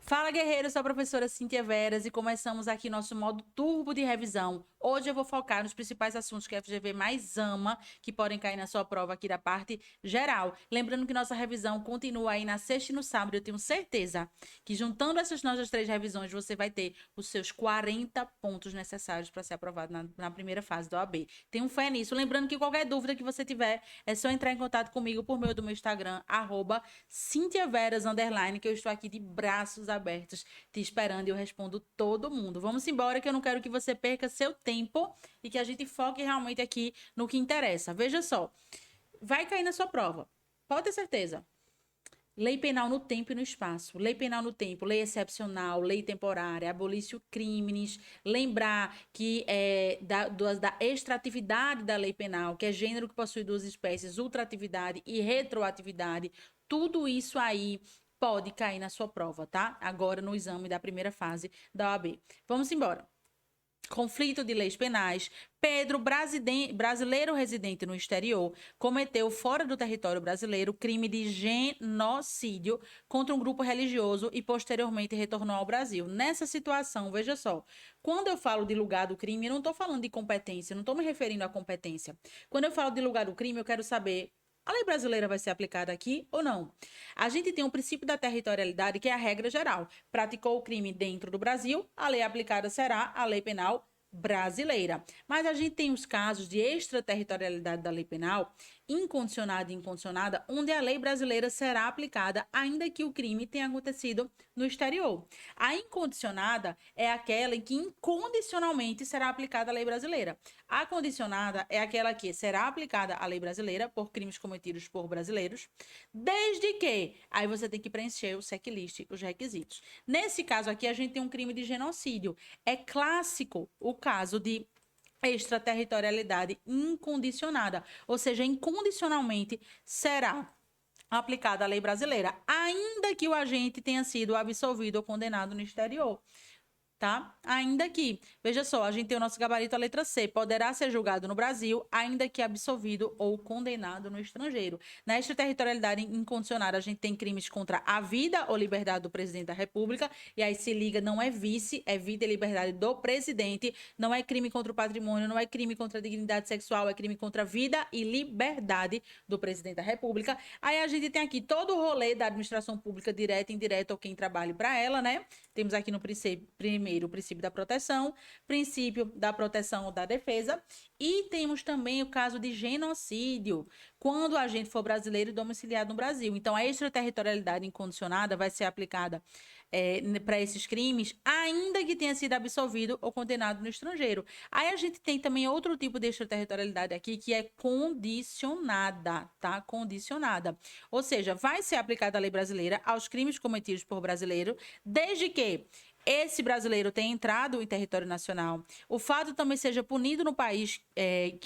Fala, guerreiro, sou a professora Cíntia Veras e começamos aqui nosso modo turbo de revisão. Hoje eu vou focar nos principais assuntos que a FGV mais ama, que podem cair na sua prova aqui da parte geral. Lembrando que nossa revisão continua aí na sexta e no sábado. Eu tenho certeza que juntando essas nossas 3 revisões, você vai ter os seus 40 pontos necessários para ser aprovado na primeira fase do OAB. Tenho fé nisso. Lembrando que qualquer dúvida que você tiver, é só entrar em contato comigo por meio do meu Instagram, @CínthiaVeras_, que eu estou aqui de braços abertos, te esperando e eu respondo todo mundo. Vamos embora que eu não quero que você perca seu tempo e que a gente foque realmente aqui no que interessa. Veja só, vai cair na sua prova. Pode ter certeza. Lei penal no tempo e no espaço. Lei penal no tempo, lei excepcional, lei temporária, abolício crimes. Lembrar que da extratividade da lei penal, que é gênero que possui 2 espécies, ultratividade e retroatividade. Tudo isso aí pode cair na sua prova, tá? Agora no exame da primeira fase da OAB. Vamos embora. Conflito de leis penais. Pedro, brasileiro residente no exterior, cometeu fora do território brasileiro crime de genocídio contra um grupo religioso e posteriormente retornou ao Brasil. Nessa situação, veja só, quando eu falo de lugar do crime, eu não estou falando de competência, não estou me referindo à competência. Quando eu falo de lugar do crime, eu quero saber: a lei brasileira vai ser aplicada aqui ou não? A gente tem o princípio da territorialidade, que é a regra geral. Praticou o crime dentro do Brasil, a lei aplicada será a lei penal brasileira. Mas a gente tem os casos de extraterritorialidade da lei penal, incondicionada e incondicionada, onde a lei brasileira será aplicada, ainda que o crime tenha acontecido no exterior. A incondicionada é aquela em que incondicionalmente será aplicada a lei brasileira. A condicionada é aquela que será aplicada a lei brasileira por crimes cometidos por brasileiros, desde que aí você tem que preencher o checklist, os requisitos. Nesse caso aqui, a gente tem um crime de genocídio. É clássico o caso de extraterritorialidade incondicionada, ou seja, incondicionalmente será aplicada a lei brasileira, ainda que o agente tenha sido absolvido ou condenado no exterior. Tá? Ainda que, veja só, a gente tem o nosso gabarito, a letra C, poderá ser julgado no Brasil, ainda que absolvido ou condenado no estrangeiro. Na extraterritorialidade incondicionada, a gente tem crimes contra a vida ou liberdade do presidente da República, e aí se liga, não é vice, é vida e liberdade do presidente, não é crime contra o patrimônio, não é crime contra a dignidade sexual, é crime contra a vida e liberdade do presidente da República. Aí a gente tem aqui todo o rolê da administração pública, direta, indireta, ou quem trabalhe para ela, né? Temos aqui no primeiro o princípio da proteção, princípio da proteção ou da defesa, e temos também o caso de genocídio, quando o agente for brasileiro e domiciliado no Brasil. Então, a extraterritorialidade incondicionada vai ser aplicada para esses crimes, ainda que tenha sido absolvido ou condenado no estrangeiro. Aí a gente tem também outro tipo de extraterritorialidade aqui, que é condicionada, tá? Condicionada. Ou seja, vai ser aplicada a lei brasileira aos crimes cometidos por brasileiro, desde que esse brasileiro tenha entrado em território nacional, o fato também seja punido no país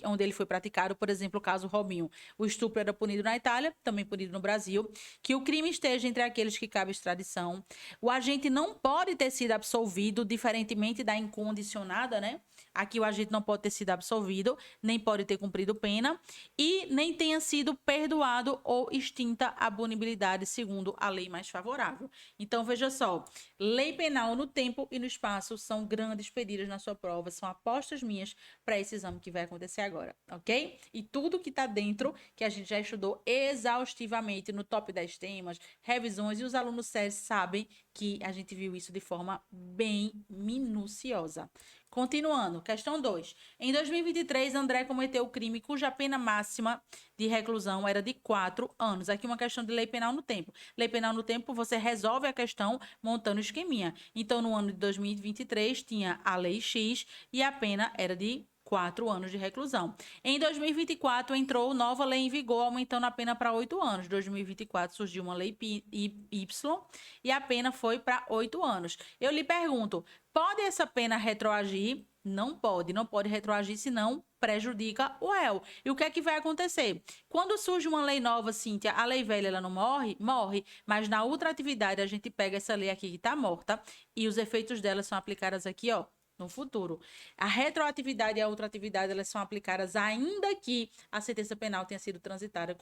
onde ele foi praticado, por exemplo, o caso Robinho. O estupro era punido na Itália, também punido no Brasil, que o crime esteja entre aqueles que cabe extradição. O agente não pode ter sido absolvido, diferentemente da incondicionada, né? Aqui o agente não pode ter sido absolvido, nem pode ter cumprido pena e nem tenha sido perdoado ou extinta a punibilidade segundo a lei mais favorável. Então, veja só, lei penal no tempo e no espaço são grandes pedidos na sua prova, são apostas minhas para esse exame que vai acontecer agora, ok? E tudo que está dentro, que a gente já estudou exaustivamente no top 10 temas, revisões, e os alunos sérios sabem que a gente viu isso de forma bem minuciosa. Continuando, questão 2. Em 2023, André cometeu o crime cuja pena máxima de reclusão era de 4 anos. Aqui uma questão de lei penal no tempo. Lei penal no tempo, você resolve a questão montando o esqueminha. Então, no ano de 2023, tinha a lei X e a pena era de 4 anos de reclusão. Em 2024, entrou nova lei em vigor, aumentando a pena para 8 anos. Em 2024, surgiu uma lei Y e a pena foi para 8 anos. Eu lhe pergunto, pode essa pena retroagir? Não pode. Não pode retroagir, senão prejudica o réu. E o que é que vai acontecer? Quando surge uma lei nova, Cíntia, a lei velha ela não morre? Morre. Mas na ultratividade, a gente pega essa lei aqui que está morta e os efeitos dela são aplicados aqui, ó, no futuro. A retroatividade e a ultratividade, elas são aplicadas ainda que a sentença penal tenha sido transitada,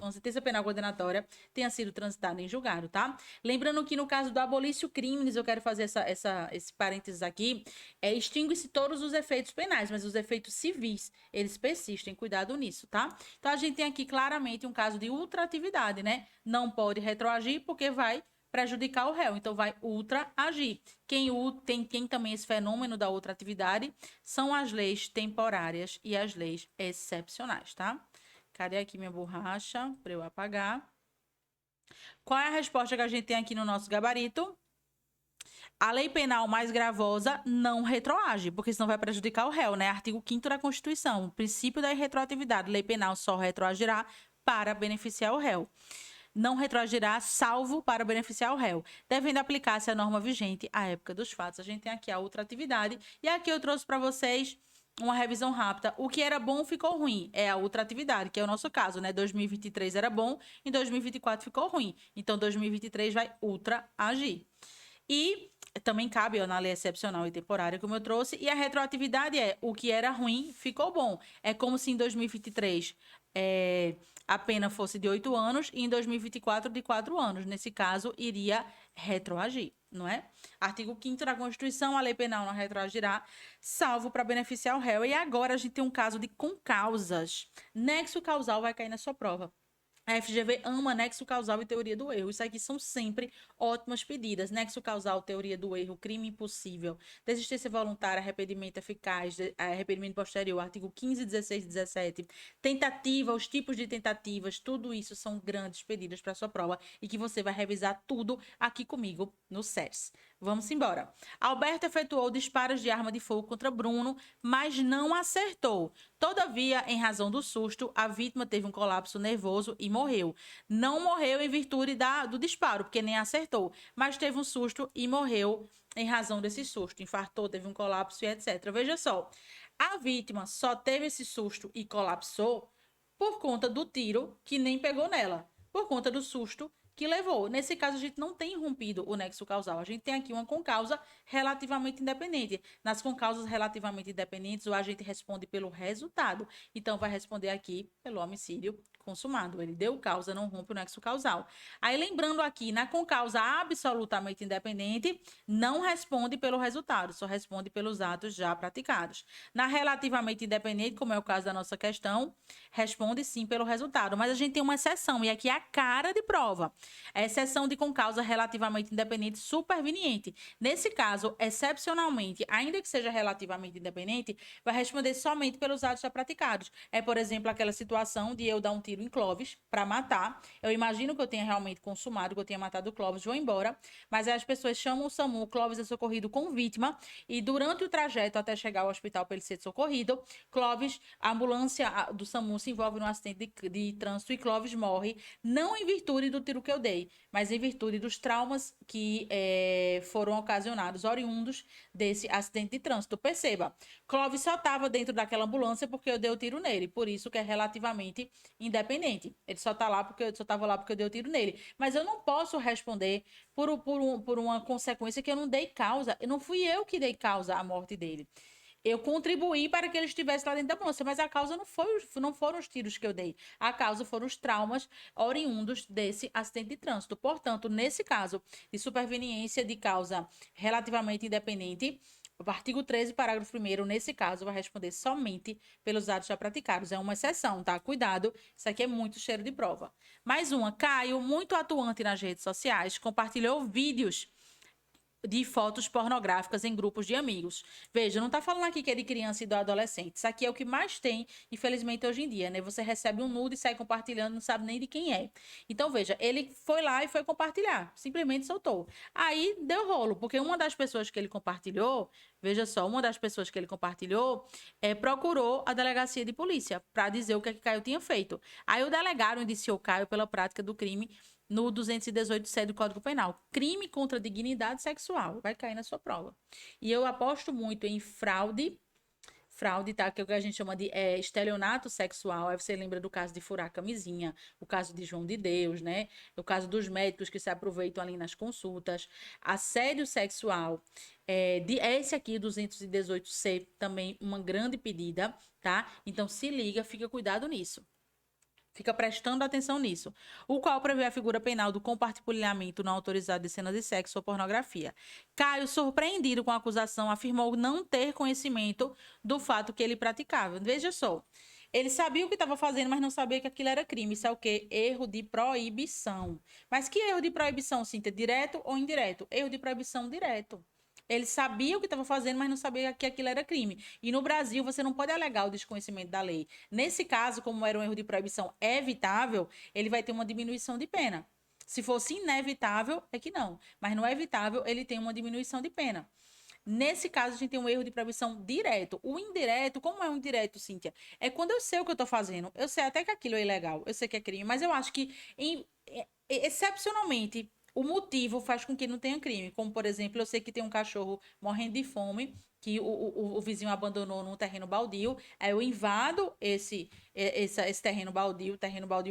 a sentença penal condenatória tenha sido transitada em julgado, tá? Lembrando que no caso do abolício crimes, eu quero fazer esse parênteses aqui, extingue-se todos os efeitos penais, mas os efeitos civis, eles persistem, cuidado nisso, tá? Então, a gente tem aqui claramente um caso de ultratividade, né? Não pode retroagir porque vai prejudicar o réu, então vai ultraagir. Quem também esse fenômeno da ultratividade são as leis temporárias e as leis excepcionais, tá? Cadê aqui minha borracha para eu apagar? Qual é a resposta que a gente tem aqui no nosso gabarito? A lei penal mais gravosa não retroage, porque senão vai prejudicar o réu, né? Artigo 5º da Constituição, princípio da irretroatividade. Lei penal só retroagirá para beneficiar o réu. Não retroagirá, salvo para beneficiar o réu, devendo aplicar-se a norma vigente à época dos fatos. A gente tem aqui a ultratividade, e aqui eu trouxe para vocês uma revisão rápida. O que era bom ficou ruim, é a ultratividade, que é o nosso caso, né? 2023 era bom, em 2024 ficou ruim. Então, 2023 vai ultraagir. E também cabe na lei excepcional e temporária, como eu trouxe, e a retroatividade é o que era ruim ficou bom. É como se em 2023 a pena fosse de 8 anos e em 2024 de 4 anos. Nesse caso, iria retroagir, não é? Artigo 5º da Constituição, a lei penal não retroagirá, salvo para beneficiar o réu. E agora a gente tem um caso de concausas. Nexo causal vai cair na sua prova. A FGV ama nexo causal e teoria do erro. Isso aqui são sempre ótimas pedidas. Nexo causal, teoria do erro, crime impossível, desistência voluntária, arrependimento eficaz, arrependimento posterior, artigo 15, 16 e 17. Tentativa, os tipos de tentativas, tudo isso são grandes pedidas para sua prova e que você vai revisar tudo aqui comigo no SERS. Vamos embora. Alberto efetuou disparos de arma de fogo contra Bruno, mas não acertou. Todavia, em razão do susto, a vítima teve um colapso nervoso e morreu. Não morreu em virtude do disparo, porque nem acertou, mas teve um susto e morreu em razão desse susto. Infartou, teve um colapso e etc. Veja só, a vítima só teve esse susto e colapsou por conta do tiro que nem pegou nela, por conta do susto que levou. Nesse caso, a gente não tem rompido o nexo causal. A gente tem aqui uma concausa relativamente independente. Nas concausas relativamente independentes, o agente responde pelo resultado. Então, vai responder aqui pelo homicídio consumado. Ele deu causa, não rompe o nexo causal. Aí, lembrando aqui, na concausa absolutamente independente, não responde pelo resultado, só responde pelos atos já praticados. Na relativamente independente, como é o caso da nossa questão, responde sim pelo resultado. Mas a gente tem uma exceção, e aqui é a cara de prova. A exceção de concausa relativamente independente superveniente. Nesse caso, excepcionalmente, ainda que seja relativamente independente, vai responder somente pelos atos já praticados. É, por exemplo, aquela situação de eu dar um tiro em Clóvis para matar. Eu imagino que eu tenha realmente consumado, que eu tenha matado o Clóvis, vou embora. Mas aí as pessoas chamam o SAMU, o Clóvis é socorrido com vítima, e durante o trajeto até chegar ao hospital para ele ser socorrido, Clóvis, a ambulância do SAMU se envolve num acidente de trânsito e Clóvis morre, não em virtude do tiro que eu dei, mas em virtude dos traumas que foram ocasionados, oriundos desse acidente de trânsito. Perceba, Clóvis só estava dentro daquela ambulância porque eu dei o tiro nele, por isso que é relativamente independente. Ele só estava lá porque eu dei o tiro nele. Mas eu não posso responder por uma consequência que eu não dei causa. Não fui eu que dei causa à morte dele. Eu contribuí para que ele estivesse lá dentro da ambulância, mas a causa não foram os tiros que eu dei. A causa foram os traumas oriundos desse acidente de trânsito. Portanto, nesse caso de superveniência de causa relativamente independente, o artigo 13, parágrafo 1º, nesse caso, vai responder somente pelos atos já praticados. É uma exceção, tá? Cuidado, isso aqui é muito cheiro de prova. Mais uma, Caio, muito atuante nas redes sociais, compartilhou vídeos de fotos pornográficas em grupos de amigos. Veja, não tá falando aqui que é de criança e do adolescente. Isso aqui é o que mais tem, infelizmente, hoje em dia, né? Você recebe um nude e sai compartilhando, não sabe nem de quem é. Então, veja, ele foi lá e foi compartilhar. Simplesmente soltou. Aí, deu rolo, porque uma das pessoas que ele compartilhou, veja só, uma das pessoas que ele compartilhou, procurou a delegacia de polícia para dizer o que Caio tinha feito. Aí, o delegado indiciou Caio pela prática do crime no 218C do Código Penal. Crime contra a dignidade sexual. Vai cair na sua prova. E eu aposto muito em fraude Fraude, tá? Que é o que a gente chama de estelionato sexual. Aí você lembra do caso de furar a camisinha, o caso de João de Deus, né? O caso dos médicos que se aproveitam ali nas consultas. Assédio sexual. Esse aqui, 218C, também uma grande pedida, tá? Então se liga, fica cuidado nisso. Fica prestando atenção nisso. O qual prevê a figura penal do compartilhamento não autorizado de cenas de sexo ou pornografia. Caio, surpreendido com a acusação, afirmou não ter conhecimento do fato que ele praticava. Veja só. Ele sabia o que estava fazendo, mas não sabia que aquilo era crime. Isso é o quê? Erro de proibição. Mas que erro de proibição, Cíntia? Direto ou indireto? Erro de proibição direto. Ele sabia o que estava fazendo, mas não sabia que aquilo era crime. E no Brasil, você não pode alegar o desconhecimento da lei. Nesse caso, como era um erro de proibição evitável, ele vai ter uma diminuição de pena. Se fosse inevitável, é que não. Mas não é evitável, ele tem uma diminuição de pena. Nesse caso, a gente tem um erro de proibição direto. O indireto, como é um indireto, Cíntia? É quando eu sei o que eu estou fazendo. Eu sei até que aquilo é ilegal, eu sei que é crime, mas eu acho que, excepcionalmente, o motivo faz com que não tenha crime. Como, por exemplo, eu sei que tem um cachorro morrendo de fome, que o vizinho abandonou num terreno baldio. Aí eu invado esse terreno baldio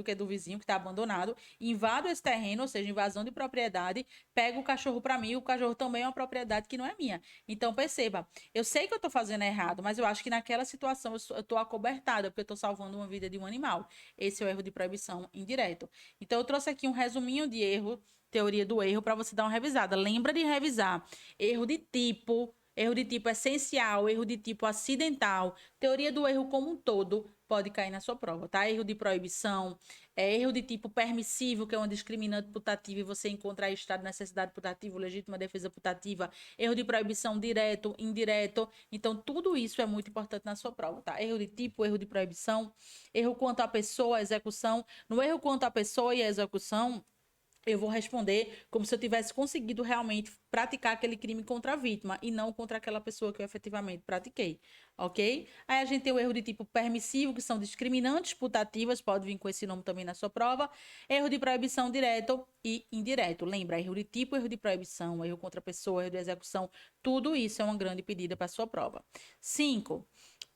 que é do vizinho, que está abandonado, invado esse terreno, ou seja, invasão de propriedade, pego o cachorro para mim, o cachorro também é uma propriedade que não é minha. Então, perceba, eu sei que eu estou fazendo errado, mas eu acho que naquela situação eu estou acobertada, porque eu estou salvando uma vida de um animal. Esse é o erro de proibição indireto. Então, eu trouxe aqui um resuminho de erro, teoria do erro, para você dar uma revisada. Lembra de revisar. Erro de tipo essencial, erro de tipo acidental, teoria do erro como um todo pode cair na sua prova, tá? Erro de proibição, erro de tipo permissivo, que é uma discriminante putativa e você encontra aí estado de necessidade putativa, legítima defesa putativa, erro de proibição direto, indireto. Então, tudo isso é muito importante na sua prova, tá? Erro de tipo, erro de proibição, erro quanto à pessoa, à execução. No erro quanto à pessoa e à execução, eu vou responder como se eu tivesse conseguido realmente praticar aquele crime contra a vítima e não contra aquela pessoa que eu efetivamente pratiquei, ok? Aí a gente tem o erro de tipo permissivo, que são discriminantes putativas, pode vir com esse nome também na sua prova. Erro de proibição direto e indireto. Lembra, erro de tipo, erro de proibição, erro contra a pessoa, erro de execução, tudo isso é uma grande pedida para a sua prova. 5.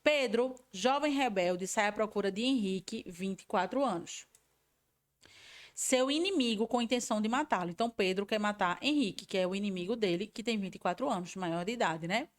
Pedro, jovem rebelde, sai à procura de Henrique, 24 anos. Seu inimigo com intenção de matá-lo. Então, Pedro quer matar Henrique, que é o inimigo dele, que tem 24 anos, maior de idade, né?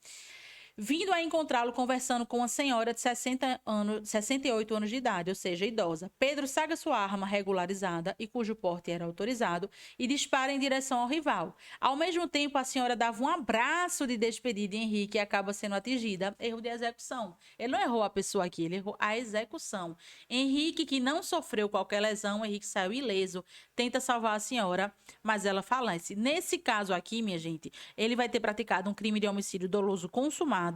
Vindo a encontrá-lo conversando com uma senhora de 68 anos de idade, ou seja, idosa. Pedro saca sua arma regularizada e cujo porte era autorizado e dispara em direção ao rival. Ao mesmo tempo, a senhora dava um abraço de despedida em Henrique e acaba sendo atingida. Erro de execução. Ele não errou a pessoa aqui, ele errou a execução. Henrique, que não sofreu qualquer lesão, Henrique saiu ileso, tenta salvar a senhora, mas ela falece. Nesse caso aqui, minha gente, ele vai ter praticado um crime de homicídio doloso consumado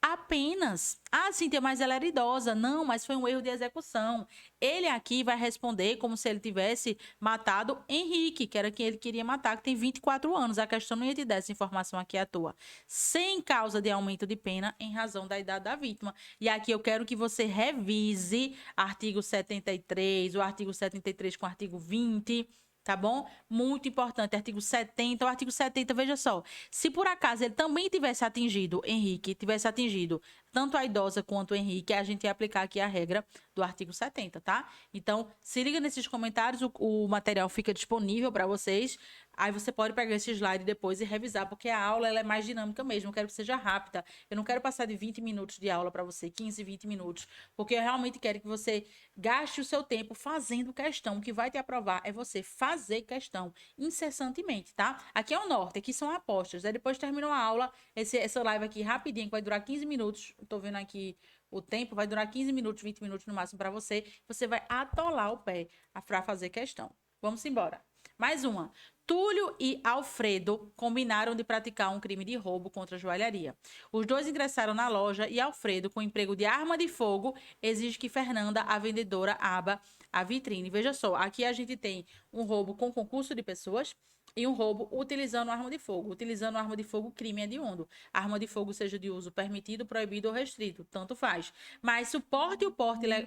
apenas. Ah, Cíntia, mas ela era idosa. Não, mas foi um erro de execução. Ele aqui vai responder como se ele tivesse matado Henrique, que era quem ele queria matar, que tem 24 anos. A questão não ia te dar essa informação aqui à toa. Sem causa de aumento de pena em razão da idade da vítima. E aqui eu quero que você revise artigo 73, o artigo 73 com o artigo 20, tá bom? Muito importante, artigo 70. O artigo 70, veja só. Se por acaso ele também tivesse atingido, Henrique, tivesse atingido tanto a idosa quanto o Henrique, a gente ia aplicar aqui a regra do artigo 70, tá? Então, se liga nesses comentários, o material fica disponível para vocês. Aí você pode pegar esse slide depois e revisar, porque a aula ela é mais dinâmica mesmo. Eu quero que seja rápida. Eu não quero passar de 20 minutos de aula para você, 15, 20 minutos, porque eu realmente quero que você gaste o seu tempo fazendo questão. O que vai te aprovar é você fazer questão incessantemente, tá? Aqui é o norte, aqui são apostas. Aí depois terminou a aula, essa live aqui rapidinho, que vai durar 15 minutos. Tô vendo aqui o tempo, vai durar 15 minutos, 20 minutos no máximo para você. Você vai atolar o pé para fazer questão. Vamos embora. Mais uma. Túlio e Alfredo combinaram de praticar um crime de roubo contra a joalharia. Os dois ingressaram na loja e Alfredo, com emprego de arma de fogo, exige que Fernanda, a vendedora, abra a vitrine. Veja só, aqui a gente tem um roubo com concurso de pessoas e um roubo utilizando arma de fogo. Utilizando arma de fogo, crime hediondo. Arma de fogo seja de uso permitido, proibido ou restrito, tanto faz. Mas se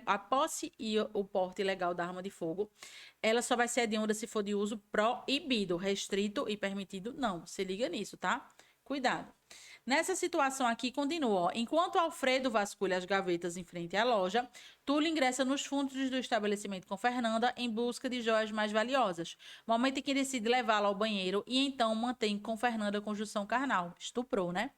a posse e o porte legal da arma de fogo, ela só vai ser hedionda se for de uso proibido, restrito e permitido não. Se liga nisso, tá? Cuidado. Nessa situação aqui, continua. Ó. Enquanto Alfredo vasculha as gavetas em frente à loja, Túlio ingressa nos fundos do estabelecimento com Fernanda em busca de joias mais valiosas. Momento em que decide levá-la ao banheiro e então mantém com Fernanda a conjunção carnal. Estuprou, né?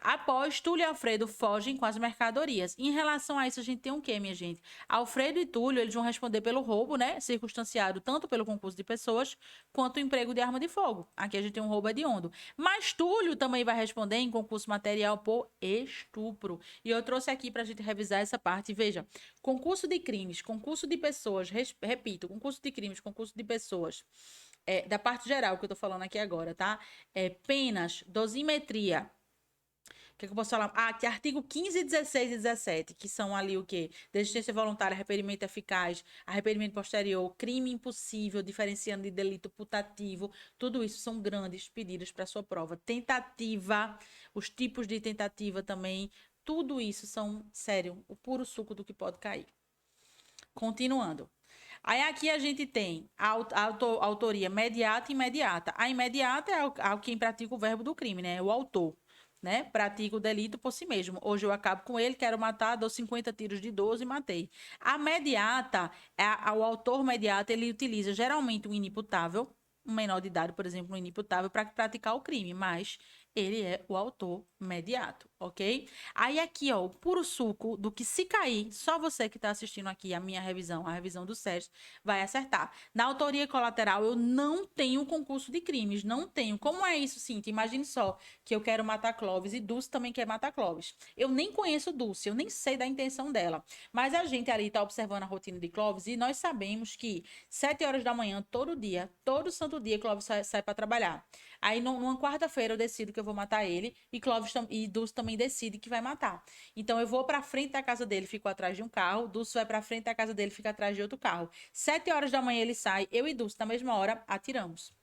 Após, Túlio e Alfredo fogem com as mercadorias. Em relação a isso, a gente tem um quê, minha gente? Alfredo e Túlio, eles vão responder pelo roubo, né? Circunstanciado tanto pelo concurso de pessoas, quanto o emprego de arma de fogo. Aqui a gente tem um roubo hediondo. Mas Túlio também vai responder em concurso material por estupro. E eu trouxe aqui pra gente revisar essa parte. Veja, concurso de crimes, concurso de pessoas, repito, concurso de crimes, concurso de pessoas. Da parte geral que eu tô falando aqui agora, tá? Penas, dosimetria, que eu posso falar? Que artigo 15, 16 e 17, que são ali o quê? Desistência voluntária, arrependimento eficaz, arrependimento posterior, crime impossível, diferenciando de delito putativo. Tudo isso são grandes pedidos para sua prova. Tentativa, os tipos de tentativa também. Tudo isso são, sério, o puro suco do que pode cair. Continuando. Aí aqui a gente tem a autoria mediata e imediata. A imediata é quem pratica o verbo do crime, né? O autor. Né? Pratica o delito por si mesmo. Hoje eu acabo com ele, quero matar, dou 50 tiros de 12 e matei. A mediata, o autor mediato, ele utiliza geralmente um inimputável, um menor de idade, por exemplo, um inimputável, para praticar o crime, mas ele é o autor mediato, ok? Aí aqui, ó, o puro suco do que se cair, só você que está assistindo aqui a minha revisão, a revisão do Sérgio, vai acertar. Na autoria colateral, eu não tenho concurso de crimes, não tenho. Como é isso, Cintia? Imagine só que eu quero matar Clóvis e Dulce também quer matar Clóvis. Eu nem conheço Dulce, eu nem sei da intenção dela. Mas a gente ali está observando a rotina de Clóvis e nós sabemos que 7 horas da manhã, todo dia, todo santo dia, Clóvis sai para trabalhar. Aí, numa quarta-feira, eu decido que eu vou matar ele e Clóvis e Dulce também decide que vai matar. Então, eu vou para frente da casa dele, fico atrás de um carro, Dulce vai para frente da casa dele, fica atrás de outro carro. 7 horas da manhã ele sai, eu e Dulce, na mesma hora, atiramos.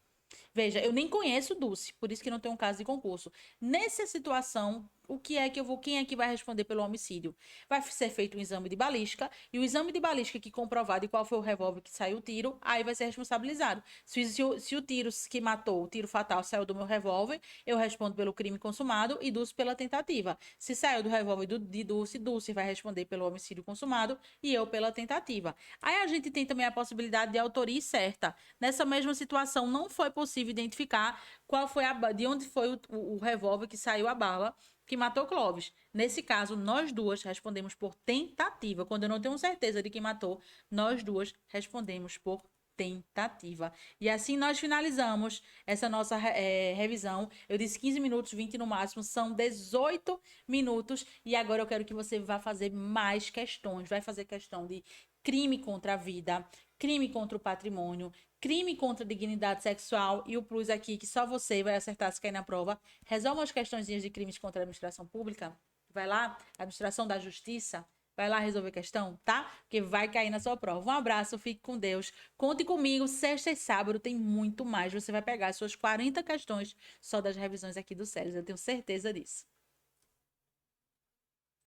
Veja, eu nem conheço Dulce, por isso que não tem um caso de concurso. Nessa situação, o que é que eu vou, quem é que vai responder pelo homicídio? Vai ser feito um exame de balística, e o exame de balística que comprovar de qual foi o revólver que saiu o tiro, aí vai ser responsabilizado. Se o tiro que matou, o tiro fatal, saiu do meu revólver, eu respondo pelo crime consumado e Dulce pela tentativa. Se saiu do revólver de Dulce, Dulce vai responder pelo homicídio consumado e eu pela tentativa. Aí a gente tem também a possibilidade de autoria certa. Nessa mesma situação, não foi possível identificar qual foi de onde foi o revólver que saiu a bala que matou Clóvis. Nesse caso, nós duas respondemos por tentativa. Quando eu não tenho certeza de quem matou, nós duas respondemos por tentativa. E assim nós finalizamos essa nossa revisão. Eu disse 15 minutos, 20 no máximo, são 18 minutos. E agora eu quero que você vá fazer mais questões. Vai fazer questão de crime contra a vida, crime contra o patrimônio, crime contra a dignidade sexual e o plus aqui que só você vai acertar se cair na prova. Resolva as questõezinhas de crimes contra a administração pública. Vai lá, administração da justiça. Vai lá resolver questão, tá? Porque vai cair na sua prova. Um abraço, fique com Deus. Conte comigo, sexta e sábado tem muito mais. Você vai pegar as suas 40 questões só das revisões aqui do Célios. Eu tenho certeza disso.